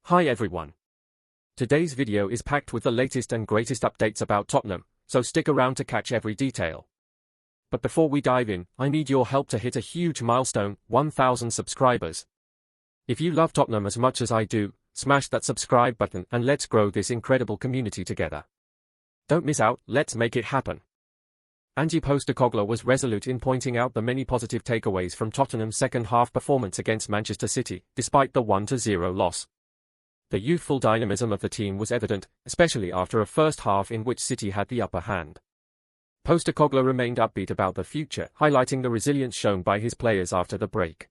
Hi everyone. Today's video is packed with the latest and greatest updates about Tottenham, so stick around to catch every detail. But before we dive in, I need your help to hit a huge milestone, 1,000 subscribers. If you love Tottenham as much as I do, smash that subscribe button and let's grow this incredible community together. Don't miss out, let's make it happen. Ange Postecoglou was resolute in pointing out the many positive takeaways from Tottenham's second-half performance against Manchester City, despite the 1-0 loss. The youthful dynamism of the team was evident, especially after a first half in which City had the upper hand. Postecoglou remained upbeat about the future, highlighting the resilience shown by his players after the break.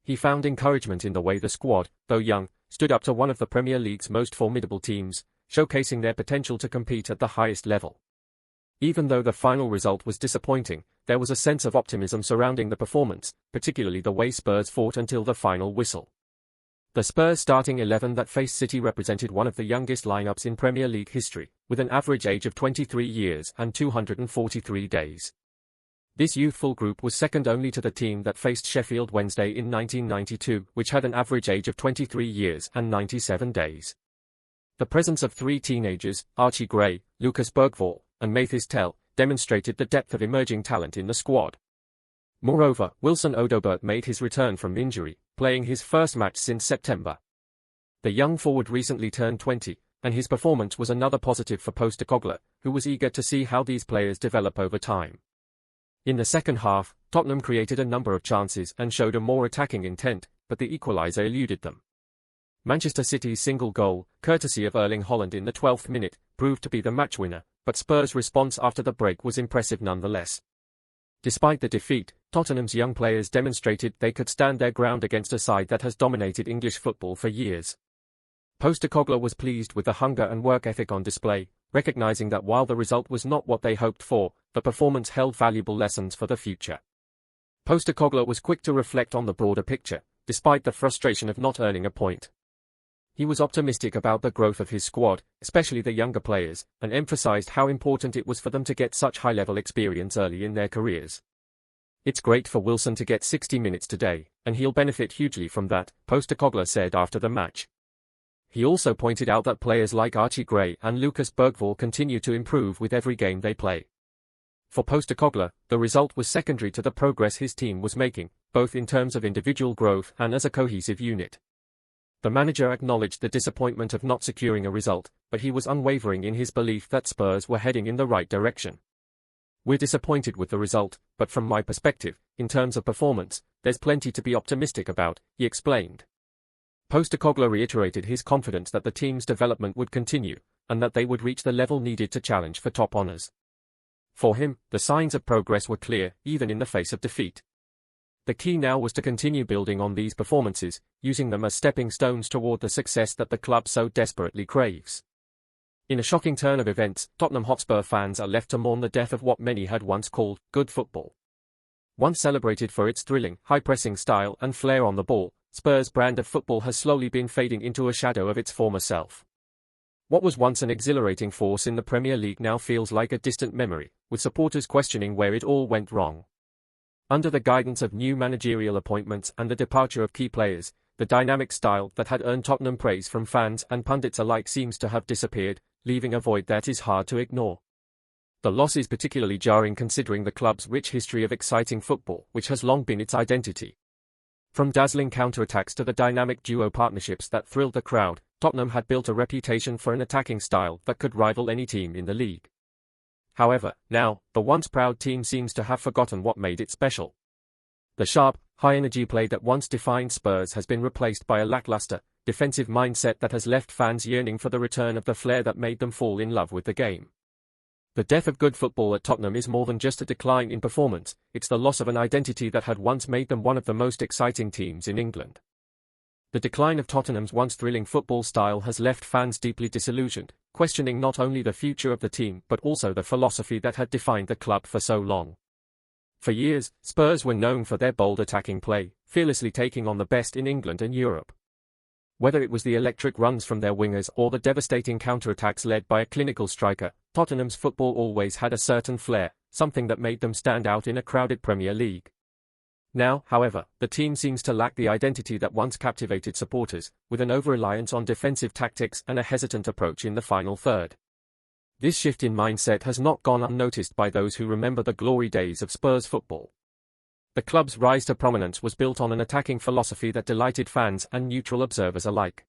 He found encouragement in the way the squad, though young, stood up to one of the Premier League's most formidable teams, showcasing their potential to compete at the highest level. Even though the final result was disappointing, there was a sense of optimism surrounding the performance, particularly the way Spurs fought until the final whistle. The Spurs starting 11 that faced City represented one of the youngest lineups in Premier League history, with an average age of 23 years and 243 days. This youthful group was second only to the team that faced Sheffield Wednesday in 1992, which had an average age of 23 years and 97 days. The presence of three teenagers, Archie Gray, Lucas Bergvall, and Mathis Tel, demonstrated the depth of emerging talent in the squad. Moreover, Wilson Odobert made his return from injury, playing his first match since September. The young forward recently turned 20, and his performance was another positive for Postecoglou, who was eager to see how these players develop over time. In the second half, Tottenham created a number of chances and showed a more attacking intent, but the equaliser eluded them. Manchester City's single goal, courtesy of Erling Haaland in the 12th minute, proved to be the match winner, but Spurs' response after the break was impressive nonetheless. Despite the defeat, Tottenham's young players demonstrated they could stand their ground against a side that has dominated English football for years. Postecoglou was pleased with the hunger and work ethic on display, recognizing that while the result was not what they hoped for, the performance held valuable lessons for the future. Postecoglou was quick to reflect on the broader picture, despite the frustration of not earning a point. He was optimistic about the growth of his squad, especially the younger players, and emphasized how important it was for them to get such high-level experience early in their careers. "It's great for Wilson to get 60 minutes today, and he'll benefit hugely from that," Postecoglou said after the match. He also pointed out that players like Archie Gray and Lucas Bergvall continue to improve with every game they play. For Postecoglou, the result was secondary to the progress his team was making, both in terms of individual growth and as a cohesive unit. The manager acknowledged the disappointment of not securing a result, but he was unwavering in his belief that Spurs were heading in the right direction. "We're disappointed with the result, but from my perspective, in terms of performance, there's plenty to be optimistic about," he explained. Postecoglou reiterated his confidence that the team's development would continue, and that they would reach the level needed to challenge for top honours. For him, the signs of progress were clear, even in the face of defeat. The key now was to continue building on these performances, using them as stepping stones toward the success that the club so desperately craves. In a shocking turn of events, Tottenham Hotspur fans are left to mourn the death of what many had once called good football. Once celebrated for its thrilling, high-pressing style and flair on the ball, Spurs' brand of football has slowly been fading into a shadow of its former self. What was once an exhilarating force in the Premier League now feels like a distant memory, with supporters questioning where it all went wrong. Under the guidance of new managerial appointments and the departure of key players, the dynamic style that had earned Tottenham praise from fans and pundits alike seems to have disappeared, leaving a void that is hard to ignore. The loss is particularly jarring considering the club's rich history of exciting football, which has long been its identity. From dazzling counterattacks to the dynamic duo partnerships that thrilled the crowd, Tottenham had built a reputation for an attacking style that could rival any team in the league. However, now, the once proud team seems to have forgotten what made it special. The sharp, high-energy play that once defined Spurs has been replaced by a lackluster, defensive mindset that has left fans yearning for the return of the flair that made them fall in love with the game. The death of good football at Tottenham is more than just a decline in performance, it's the loss of an identity that had once made them one of the most exciting teams in England. The decline of Tottenham's once thrilling football style has left fans deeply disillusioned, questioning not only the future of the team but also the philosophy that had defined the club for so long. For years, Spurs were known for their bold attacking play, fearlessly taking on the best in England and Europe. Whether it was the electric runs from their wingers or the devastating counterattacks led by a clinical striker, Tottenham's football always had a certain flair, something that made them stand out in a crowded Premier League. Now, however, the team seems to lack the identity that once captivated supporters, with an over-reliance on defensive tactics and a hesitant approach in the final third. This shift in mindset has not gone unnoticed by those who remember the glory days of Spurs football. The club's rise to prominence was built on an attacking philosophy that delighted fans and neutral observers alike.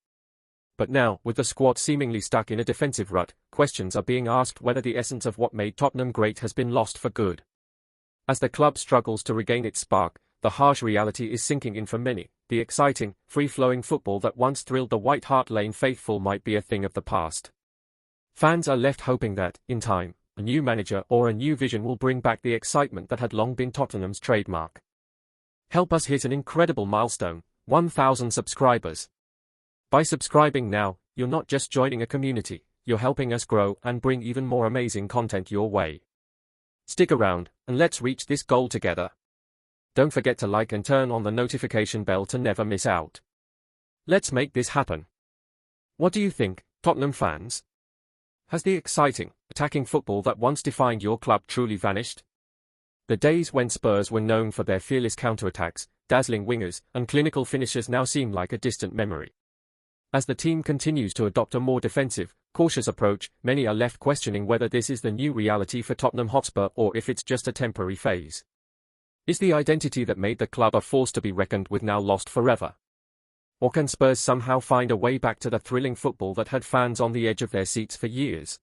But now, with the squad seemingly stuck in a defensive rut, questions are being asked whether the essence of what made Tottenham great has been lost for good. As the club struggles to regain its spark, the harsh reality is sinking in for many. The exciting, free-flowing football that once thrilled the White Hart Lane faithful might be a thing of the past. Fans are left hoping that, in time, a new manager or a new vision will bring back the excitement that had long been Tottenham's trademark. Help us hit an incredible milestone, 1,000 subscribers. By subscribing now, you're not just joining a community, you're helping us grow and bring even more amazing content your way. Stick around, and let's reach this goal together. Don't forget to like and turn on the notification bell to never miss out. Let's make this happen. What do you think, Tottenham fans? Has the exciting, attacking football that once defined your club truly vanished? The days when Spurs were known for their fearless counterattacks, dazzling wingers, and clinical finishers now seem like a distant memory. As the team continues to adopt a more defensive, cautious approach, many are left questioning whether this is the new reality for Tottenham Hotspur or if it's just a temporary phase. Is the identity that made the club a force to be reckoned with now lost forever? Or can Spurs somehow find a way back to the thrilling football that had fans on the edge of their seats for years?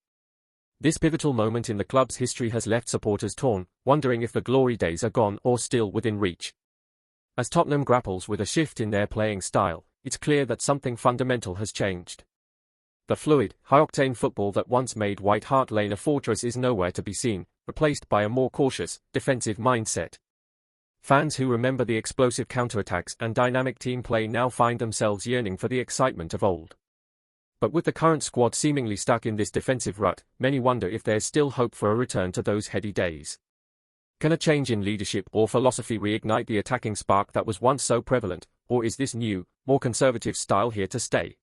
This pivotal moment in the club's history has left supporters torn, wondering if the glory days are gone or still within reach. As Tottenham grapples with a shift in their playing style, it's clear that something fundamental has changed. The fluid, high-octane football that once made White Hart Lane a fortress is nowhere to be seen, replaced by a more cautious, defensive mindset. Fans who remember the explosive counterattacks and dynamic team play now find themselves yearning for the excitement of old. But with the current squad seemingly stuck in this defensive rut, many wonder if there's still hope for a return to those heady days. Can a change in leadership or philosophy reignite the attacking spark that was once so prevalent, or is this new, more conservative style here to stay?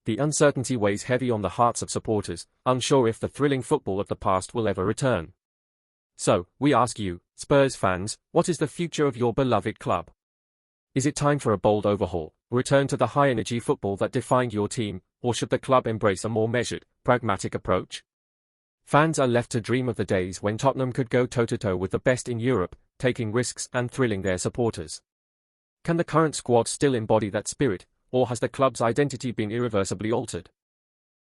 The uncertainty weighs heavy on the hearts of supporters, unsure if the thrilling football of the past will ever return. So, we ask you, Spurs fans, what is the future of your beloved club? Is it time for a bold overhaul, return to the high-energy football that defined your team, or should the club embrace a more measured, pragmatic approach? Fans are left to dream of the days when Tottenham could go toe-to-toe with the best in Europe, taking risks and thrilling their supporters. Can the current squad still embody that spirit, or has the club's identity been irreversibly altered?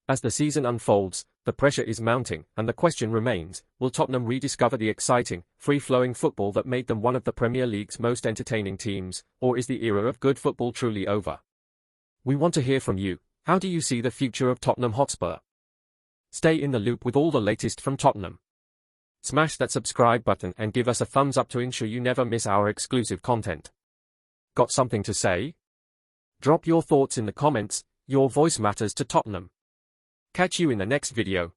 As the season unfolds, the pressure is mounting, and the question remains, will Tottenham rediscover the exciting, free-flowing football that made them one of the Premier League's most entertaining teams, or is the era of good football truly over? We want to hear from you. How do you see the future of Tottenham Hotspur? Stay in the loop with all the latest from Tottenham. Smash that subscribe button and give us a thumbs up to ensure you never miss our exclusive content. Got something to say? Drop your thoughts in the comments, your voice matters to Tottenham. Catch you in the next video.